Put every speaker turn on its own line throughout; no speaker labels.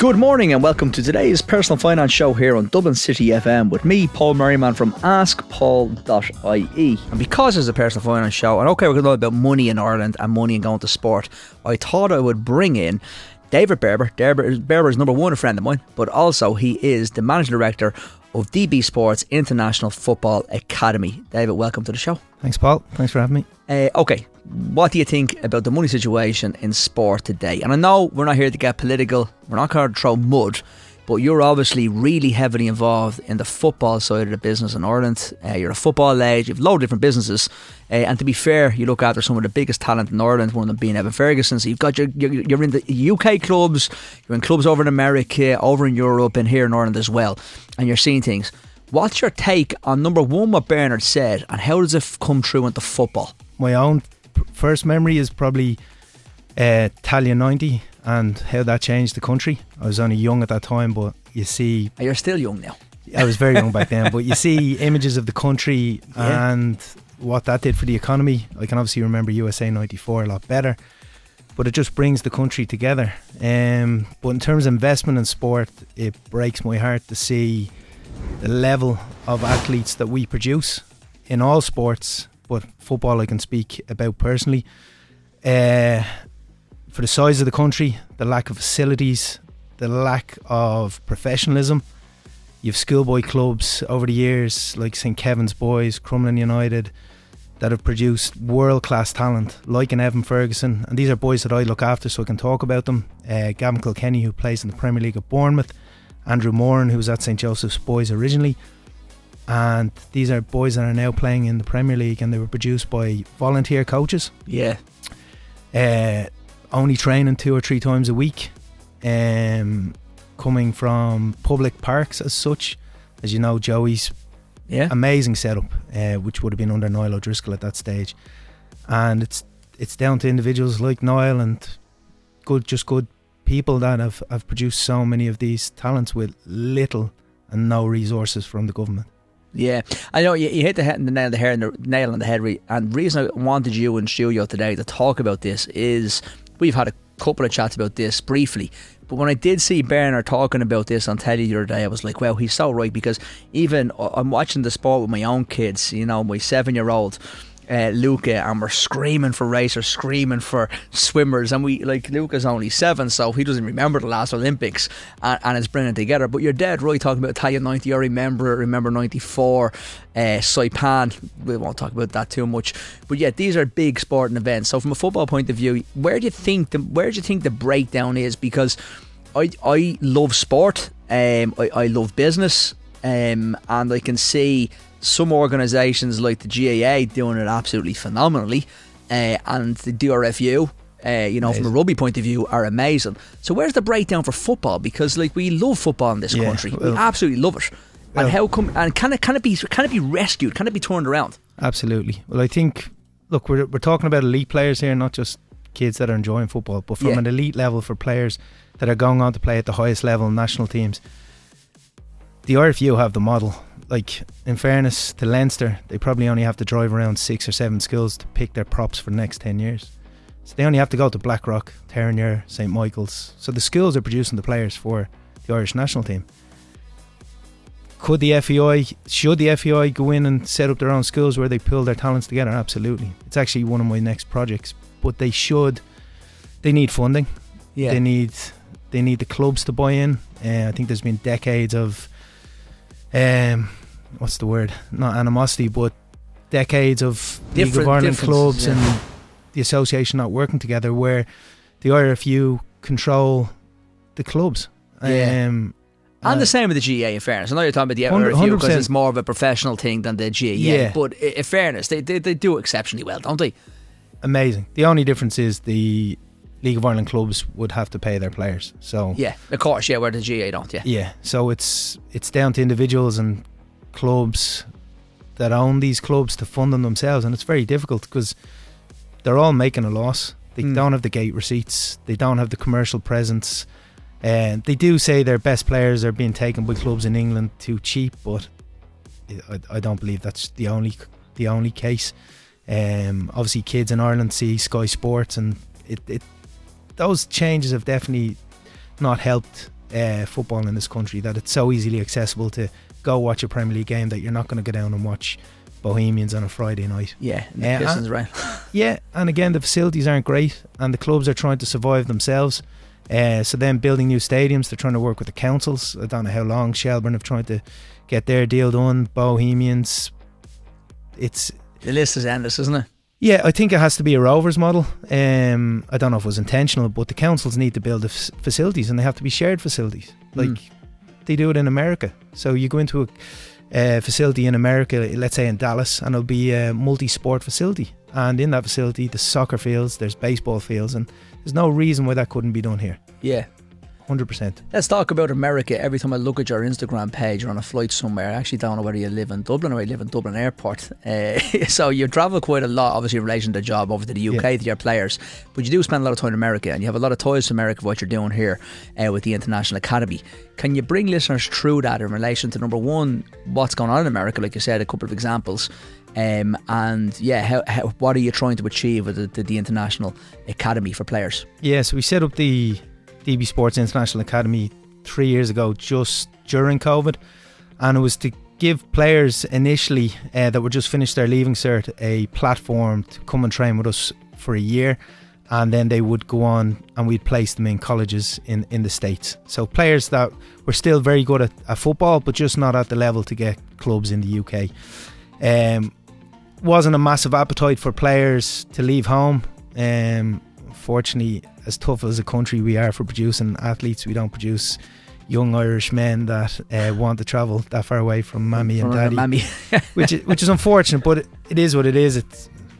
Good morning and welcome to today's personal finance show here on Dublin City FM with me, Paul Merriman from askpaul.ie. And because it's a personal finance show, and okay, we're going to talk about money in Ireland and money and going to sport, I thought I would bring in David Berber. Berber is number one, a friend of mine, but also he is the managing director of DB Sports International Football Academy. David, welcome to the show.
Thanks, Paul. Thanks for having me.
Okay, what do you think about the money situation in sport today? And I know we're not here to get political, we're not going to throw mud, but you're obviously really heavily involved in the football side of the business in Ireland. You're a football age, you've a load of different businesses, and to be fair, you look after some of the biggest talent in Ireland, one of them being Evan Ferguson. So you've got you're in the UK clubs, you're in clubs over in America, over in Europe, and here in Ireland as well, and you're seeing things. What's your take on number one, what Bernard said, and how does it come through into football?
My own first memory is probably Talia 90 and how that changed the country. I was only young at that time, but you see...
You're still young now.
I was very young back then, but you see images of the country and what that did for the economy. I can obviously remember USA 94 a lot better, but it just brings the country together. But in terms of investment in sport, it breaks my heart to see the level of athletes that we produce in all sports, but football I can speak about personally. For the size of the country, the lack of facilities, the lack of professionalism. You have schoolboy clubs over the years like St Kevin's Boys, Crumlin United, that have produced world-class talent like an Evan Ferguson, and these are boys that I look after so I can talk about them. Gavin Kilkenny, who plays in the Premier League at Bournemouth, Andrew Moran, who was at St Joseph's Boys originally, and these are boys that are now playing in the Premier League, and they were produced by volunteer coaches.
Yeah.
Only training 2 or 3 times a week, coming from public parks as such. As you know, Joey's amazing setup, which would have been under Niall O'Driscoll at that stage, and it's down to individuals like Niall and good people that have produced so many of these talents with little and no resources from the government.
Yeah, I know you hit the nail on the head. And the reason I wanted you in studio today to talk about this is we've had a couple of chats about this briefly. But when I did see Bernard talking about this on telly the other day, I was like, well, he's so right, because even I'm watching the sport with my own kids, you know, my 7-year-old Luca, and we're screaming for racers, screaming for swimmers, and Luca's only 7, so he doesn't remember the last Olympics, and it's bringing it together. But you're dead right talking about Italia 90. I remember 94, Saipan. We won't talk about that too much, but yeah, these are big sporting events. So from a football point of view, where do you think the breakdown is? Because I love sport, I love business, and I can see some organisations like the GAA doing it absolutely phenomenally, and the DRFU, from a rugby point of view, are amazing. So where's the breakdown for football? Because we love football in this country, we absolutely love it. And how come? And can it be rescued? Can it be turned around?
Absolutely. Well, I think, look, we're talking about elite players here, not just kids that are enjoying football, but from an elite level for players that are going on to play at the highest level in national teams. The RFU have the model. Like, in fairness to Leinster, they probably only have to drive around 6 or 7 schools to pick their props for the next 10 years. So they only have to go to Blackrock, Terenure, St Michael's. So the schools are producing the players for the Irish national team. Should the FEI go in and set up their own schools where they pull their talents together? Absolutely. It's actually one of my next projects. But they need funding. Yeah. They need the clubs to buy in. I think there's been decades of what's the word? Not animosity, but decades of League of Ireland clubs and the association not working together, where the IRFU control the clubs.
And the same with the GAA, in fairness. I know you're talking about the IRFU because it's more of a professional thing than the GAA, but in fairness, they do exceptionally well, don't they? Amazing.
The only difference is the League of Ireland clubs would have to pay their players. So
yeah, of course, where the GAA don't.
Yeah. So it's down to individuals and clubs that own these clubs to fund them themselves, and it's very difficult because they're all making a loss. They don't have the gate receipts. They don't have the commercial presence. And they do say their best players are being taken by clubs in England too cheap, but I don't believe that's the only case. Obviously, kids in Ireland see Sky Sports, and those changes have definitely not helped football in this country, that it's so easily accessible to go watch a Premier League game that you're not going to go down and watch Bohemians on a Friday night.
Yeah, and the Pistons, right?
Yeah, and again, the facilities aren't great, and the clubs are trying to survive themselves. So then building new stadiums, they're trying to work with the councils. I don't know how long Shelburne have tried to get their deal done. Bohemians, the
list is endless, isn't it?
Yeah, I think it has to be a Rovers model. I don't know if it was intentional, but the councils need to build the facilities, and they have to be shared facilities, like they do it in America. So you go into a facility in America, let's say in Dallas, and it'll be a multi-sport facility, and in that facility there's soccer fields, there's baseball fields, and there's no reason why that couldn't be done here.
Yeah,
100%.
Let's talk about America. Every time I look at your Instagram page or on a flight somewhere, I actually don't know whether you live in Dublin or you live in Dublin Airport. So you travel quite a lot, obviously in relation to the job over to the UK, to your players, but you do spend a lot of time in America, and you have a lot of ties to America for what you're doing here with the International Academy. Can you bring listeners through that in relation to, number one, what's going on in America, like you said, a couple of examples, and what are you trying to achieve with the International Academy for players? Yeah,
so we set up the DB Sports International Academy 3 years ago, just during COVID, and it was to give players initially that were just finished their leaving cert a platform to come and train with us for a year, and then they would go on and we'd place them in colleges in the States. So players that were still very good at football, but just not at the level to get clubs in the UK. Wasn't a massive appetite for players to leave home. Fortunately, as tough as a country we are for producing athletes, we don't produce young Irish men that want to travel that far away from mammy and daddy, which is unfortunate, but it is what it is.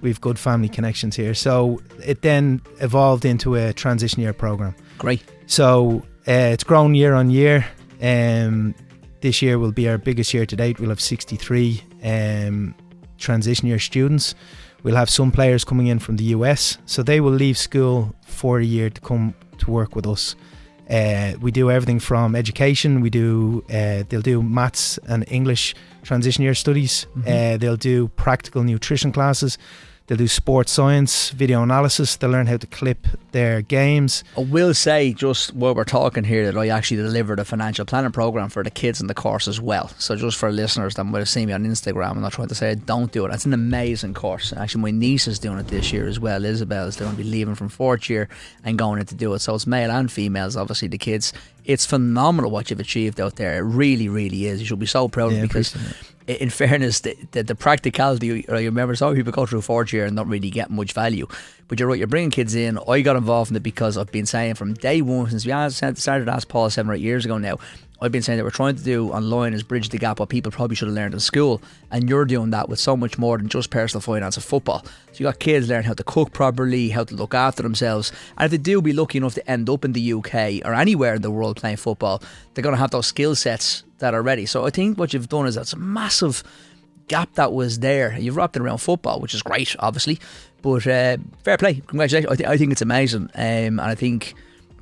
We've good family connections here. So it then evolved into a transition year program.
Great.
So it's grown year on year. This year will be our biggest year to date. We'll have 63 transition year students. We'll have some players coming in from the US, so they will leave school for a year to come to work with us. We do everything from education. They'll do maths and English transition year studies. They'll do practical nutrition classes. They'll do sports science, video analysis. They'll learn how to clip their games.
I will say, just while we're talking here, that I actually delivered a financial planning program for the kids in the course as well. So just for listeners that might have seen me on Instagram, I'm not trying to say don't do it. It's an amazing course. Actually, my niece is doing it this year as well. Isabel is going to be leaving from fourth year and going in to do it. So it's male and females, obviously the kids. It's phenomenal what you've achieved out there. It really, really is. You should be so proud of it, because in fairness, the practicality, I remember some people go through fourth year and not really get much value. But you're right, you're bringing kids in. I got involved in it because I've been saying from day one, since we started Ask Paul 7 or 8 years ago now, I've been saying that we're trying to do online is bridge the gap what people probably should have learned in school, and you're doing that with so much more than just personal finance of football. So you got kids learning how to cook properly, how to look after themselves, and if they do be lucky enough to end up in the UK or anywhere in the world playing football, they're going to have those skill sets that are ready. So I think what you've done is that's a massive gap that was there. You've wrapped it around football, which is great, obviously, but fair play, congratulations. I think it's amazing, and I think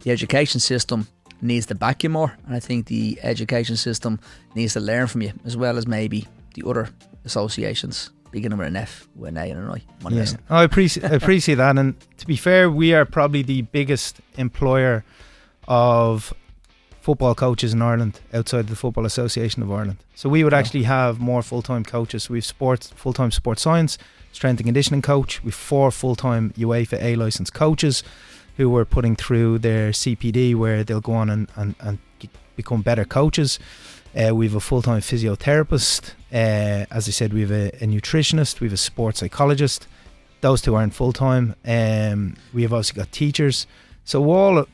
the education system needs to back you more, and I think the education system needs to learn from you, as well as maybe the other associations beginning with an F, with an A and an I.
Yeah. I appreciate that, and to be fair, we are probably the biggest employer of football coaches in Ireland outside the Football Association of Ireland. So we would actually have more full-time coaches. We've full-time sports science, strength and conditioning coach. We've 4 full-time UEFA A licensed coaches who we're putting through their CPD, where they'll go on and become better coaches. We have a full-time physiotherapist. As I said, we have a nutritionist. We have a sports psychologist. Those 2 aren't full-time. We have also got teachers. So all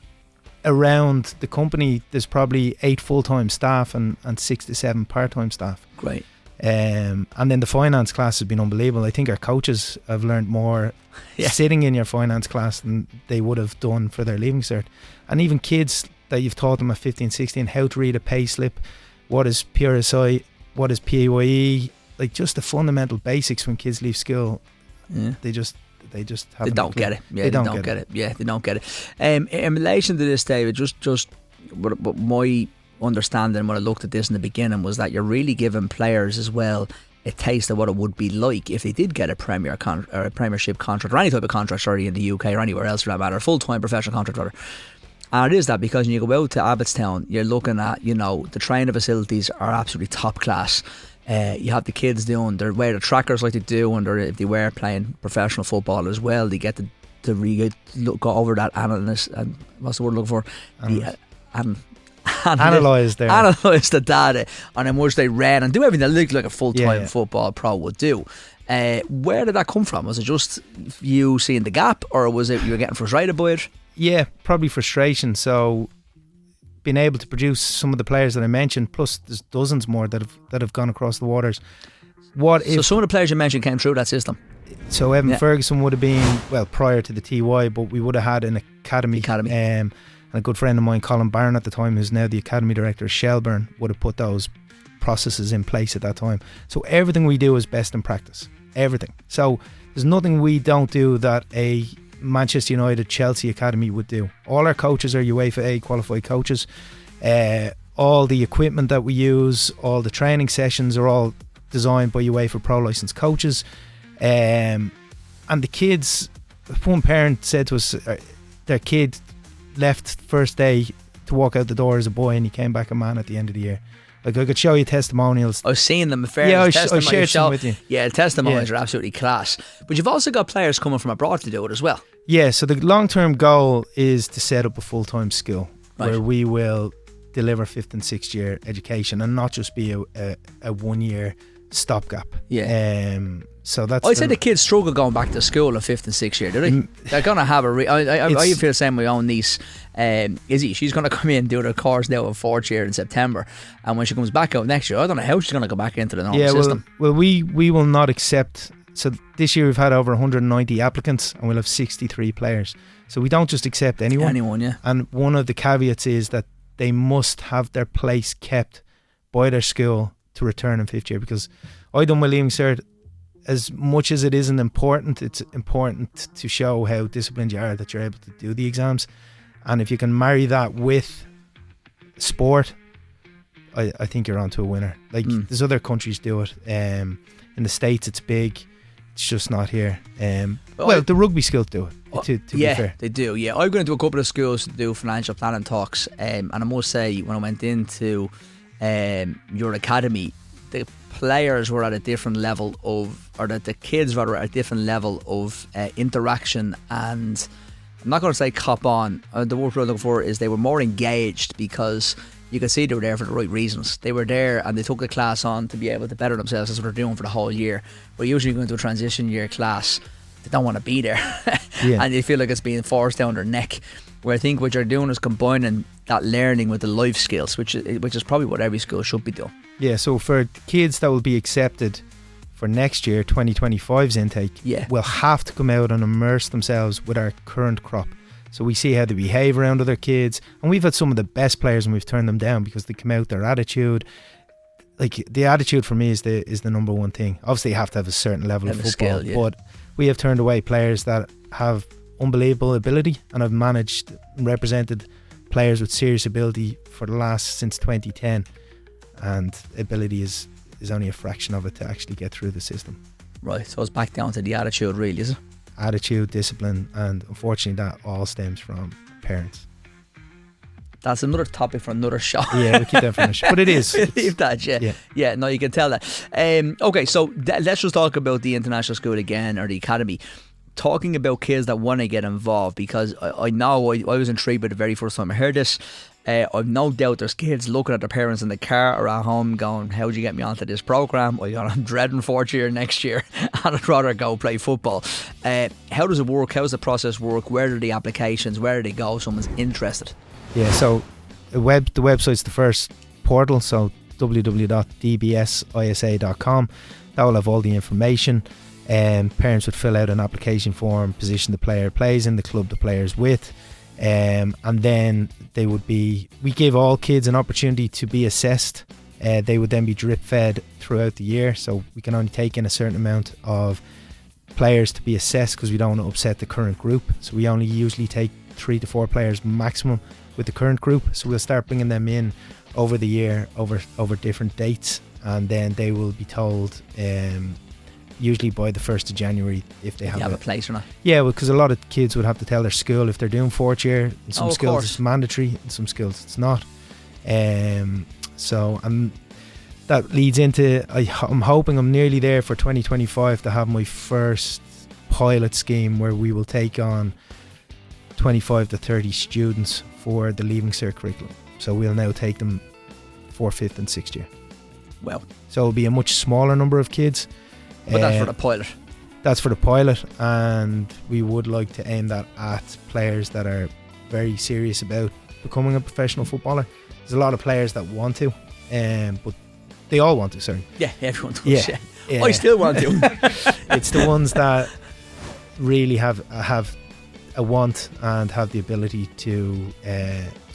around the company, there's probably 8 full-time staff and 6 to 7 part-time staff.
Great.
And then the finance class has been unbelievable. I think our coaches have learned more sitting in your finance class than they would have done for their leaving cert. And even kids that you've taught them at 15, 16 how to read a pay slip, what is PRSI, what is PAYE, like just the fundamental basics. When kids leave school, they just
don't get it. Yeah, they don't get it. Yeah, they don't get it. In relation to this, David, just what my understanding when I looked at this in the beginning was that you're really giving players as well a taste of what it would be like if they did get a Premiership contract, or any type of contract, sorry, in the UK or anywhere else for that matter, a full-time professional contract rather. And it is that, because when you go out to Abbottstown, you're looking at, the training facilities are absolutely top class. You have the kids doing their wear the trackers like they do, and if they were playing professional football as well, they get to really go over that analysis, and what's the word I'm looking for?
Analyse
the data on how much they ran and do everything that looked like a full-time football pro would do. Where did that come from? Was it just you seeing the gap, or was it you were getting frustrated by it?
Yeah, probably frustration. So being able to produce some of the players that I mentioned, plus there's dozens more that have gone across the waters.
So some of the players you mentioned came through that system?
So Evan Ferguson would have been, prior to the TY, but we would have had an academy. And a good friend of mine, Colin Barron at the time, who's now the academy director of Shelburne, would have put those processes in place at that time. So everything we do is best in practice. Everything. So there's nothing we don't do that a Manchester United, Chelsea academy would do. All our coaches are UEFA A qualified coaches. All the equipment that we use, all the training sessions are all designed by UEFA Pro licensed coaches. And the kids, one parent said to us, their kid left first day to walk out the door as a boy, and he came back a man at the end of the year. Like, I could show you testimonials.
I was seeing them.
I shared some with you.
Yeah, testimonials are absolutely class. But you've also got players coming from abroad to do it as well.
Yeah, so the long-term goal is to set up a full-time school where we will deliver 5th and 6th year education and not just be a 1 year stopgap.
Yeah.
So that's.
I'd say the kids struggle going back to school in 5th and 6th year, do they? They're going to have I feel the same with my own niece. Izzy, she's going to come in and do the course now in 4th year in September, and when she comes back out next year, I don't know how she's going to go back into the normal system.
Well, we will not accept. So this year we've had over 190 applicants, and we'll have 63 players. So we don't just accept anyone.
Yeah.
And one of the caveats is that they must have their place kept by their school to return in 5th year, because I done my leaving cert. As much as it isn't important, it's important to show how disciplined you are, that you're able to do the exams. And if you can marry that with sport, I think you're onto a winner. Like, there's other countries do it. In the States it's big. It's just not here. The rugby schools do it, to be fair.
They do, yeah. I've gone into a couple of schools to do financial planning talks, and I must say, when I went into your academy, the players were at a different level the kids were at a different level of interaction, and I'm not going to say cop on. The word we're looking for is they were more engaged, because you could see they were there for the right reasons. They were there and they took the class on to be able to better themselves. That's what they're doing for the whole year. But usually going to a transition year class, they don't want to be there. And they feel like it's being forced down their neck. Where I think what you're doing is combining that learning with the life skills, which is probably what every school should be doing. Yeah,
so for kids that will be accepted for next year, 2025's intake, will have to come out and immerse themselves with our current crop. So we see how they behave around other kids, and we've had some of the best players and we've turned them down because they come out, their attitude. Like, the attitude for me is the number one thing. Obviously you have to have a certain level of football, but we have turned away players that have unbelievable ability, and I've managed and represented players with serious ability since 2010, and ability is only a fraction of it to actually get through the system.
Right, so it's back down to the attitude, really, is it?
Attitude, discipline, and unfortunately that all stems from parents.
That's another topic for another show.
Yeah, we keep that for but it is.
Leave that, yeah. No, you can tell that. Okay, so let's just talk about the international school again, or the academy. Talking about kids that want to get involved, because I know I was intrigued by the very first time I heard this. I've no doubt there's kids looking at their parents in the car or at home going, how'd you get me onto this programme? I'm dreading 4th year next year and I'd rather go play football. How does it work? How does the process work? Where are the applications? Where do they go if someone's interested?
Yeah, so the website's the first portal, so www.dbsisa.com. That will have all the information. Parents would fill out an application form, position the player plays in, the club the player's with, and then we give all kids an opportunity to be assessed. They would then be drip fed throughout the year, so we can only take in a certain amount of players to be assessed because we don't want to upset the current group. So we only usually take 3 to 4 players maximum with the current group, so we'll start bringing them in over the year, over different dates, and then they will be told usually by the 1st of January if they have
a place or not.
Yeah, because a lot of kids would have to tell their school if they're doing 4th year. In some schools
course.
it's mandatory, in some schools it's not. So that leads into, I'm hoping I'm nearly there for 2025 to have my first pilot scheme where we will take on 25 to 30 students for the Leaving Cert curriculum. So we'll now take them 4th, 5th and 6th year.
Well,
so it'll be a much smaller number of kids.
But that's for the pilot.
That's for the pilot, and we would like to aim that at players that are very serious about becoming a professional footballer. There's a lot of players that want to, but they all want to, sorry.
Yeah, everyone does.
Yeah.
I still want to.
It's the ones that really have a want and have the ability to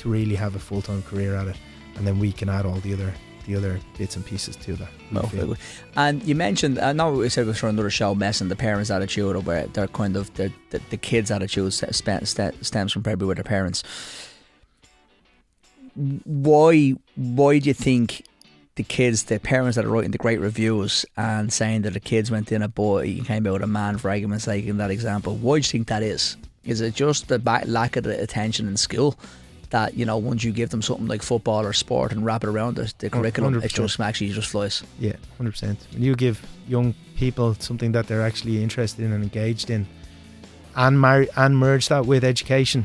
really have a full-time career at it, and then we can add all the other bits and pieces to that.
Well, and you mentioned, I know we said it was for another show, messing the parents' attitude, or where they're kind of the kids' attitude stems from probably with their parents. Why do you think the parents that are writing the great reviews and saying that the kids went in a boy and came out a man, for argument's sake, in that example, why do you think that is? Is it just the lack of the attention in school? That, you know, once you give them something like football or sport and wrap it around the curriculum, 100%. It just actually just flies. Yeah,
100%. When you give young people something that they're actually interested in and engaged in, and merge that with education,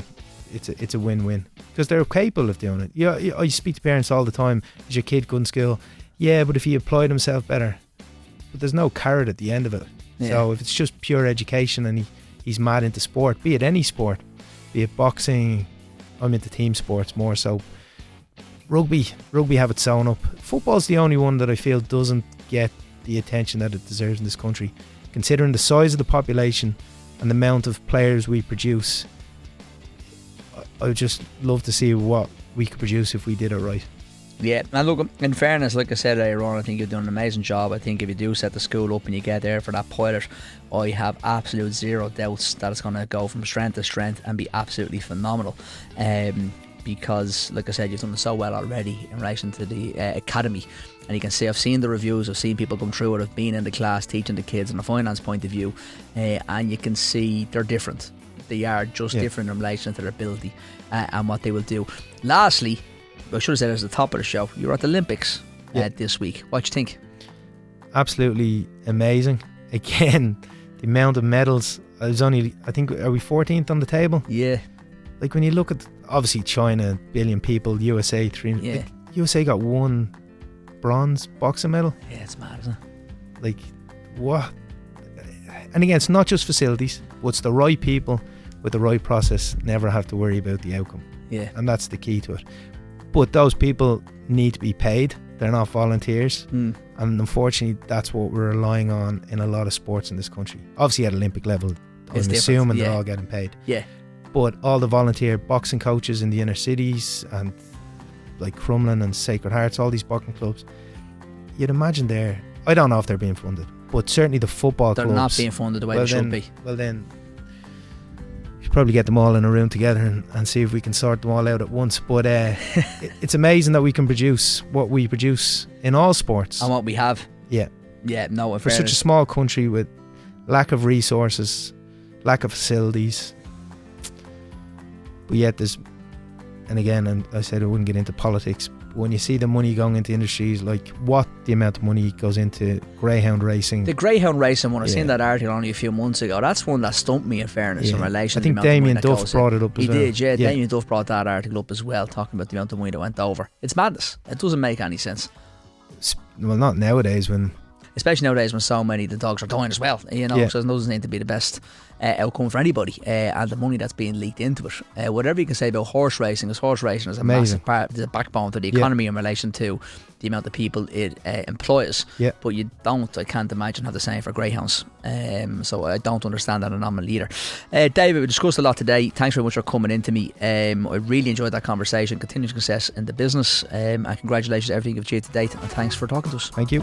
it's a win-win, because they're capable of doing it. Yeah, I speak to parents all the time. Is your kid good in school? Yeah, but if he applied himself better. But there's no carrot at the end of it. Yeah. So if it's just pure education and he's mad into sport, be it any sport, be it boxing. I'm into team sports more so. Rugby have it sewn up. Football's the only one that I feel doesn't get the attention that it deserves in this country, considering the size of the population and the amount of players we produce. I would just love to see what we could produce if we did it right.
Yeah, and look, in fairness, like I said earlier on, I think you've done an amazing job. I think if you do set the school up and you get there for that pilot, I have absolute zero doubts that it's going to go from strength to strength and be absolutely phenomenal. Because, like I said, you've done so well already in relation to the academy. And you can see, I've seen the reviews, I've seen people come through it, I've been in the class teaching the kids from a finance point of view, and you can see they're different. They are just different in relation to their ability and what they will do. Lastly, I should have said it at the top of the show, you were at the Olympics this week. What do you think?
Absolutely amazing. Again, the amount of medals. I think, are we 14th on the table?
Yeah.
Like when you look at, obviously China, billion people, USA 3.
Yeah.
Like, USA got 1 bronze boxing medal.
Yeah, it's mad, isn't it?
Like, what? And again, it's not just facilities, but it's the right people with the right process never have to worry about the outcome.
Yeah.
And that's the key to it. But those people need to be paid. They're not volunteers. And unfortunately, that's what we're relying on in a lot of sports in this country. Obviously, at Olympic level, I'm assuming they're all getting paid.
Yeah.
But all the volunteer boxing coaches in the inner cities and like Crumlin and Sacred Hearts, all these boxing clubs, you'd imagine I don't know if they're being funded, but certainly the football clubs.
They're not being funded the way they should be.
Well then, probably get them all in a room together and see if we can sort them all out at once. But it's amazing that we can produce what we produce in all sports
and what we have.
Yeah
no,
for such a small country with lack of resources, lack of facilities, but yet there's, and again, and I said I wouldn't get into politics, but when you see the money going into industries, like what the amount of money goes into greyhound racing.
The greyhound racing one, I seen that article only a few months ago. That's one that stumped me, in fairness, in relation
I think
to the amount
Damien
of money
Duff brought it up as well.
He did, Damien Duff brought that article up as well, talking about the amount of money that went over. It's madness. It doesn't make any sense.
Well, not nowadays,
especially nowadays when so many of the dogs are dying as well, you know, so it doesn't need to be the best outcome for anybody, and the money that's being leaked into it. Whatever you can say about horse racing is a massive part, the backbone to the economy in relation to the amount of people it employs. But I can't imagine how the same for greyhounds. So I don't understand that anomaly either. David, we discussed a lot today. Thanks very much for coming in to me. I really enjoyed that conversation. Continued success in the business, and congratulations on everything you've achieved to date, and thanks for talking to us.
Thank you.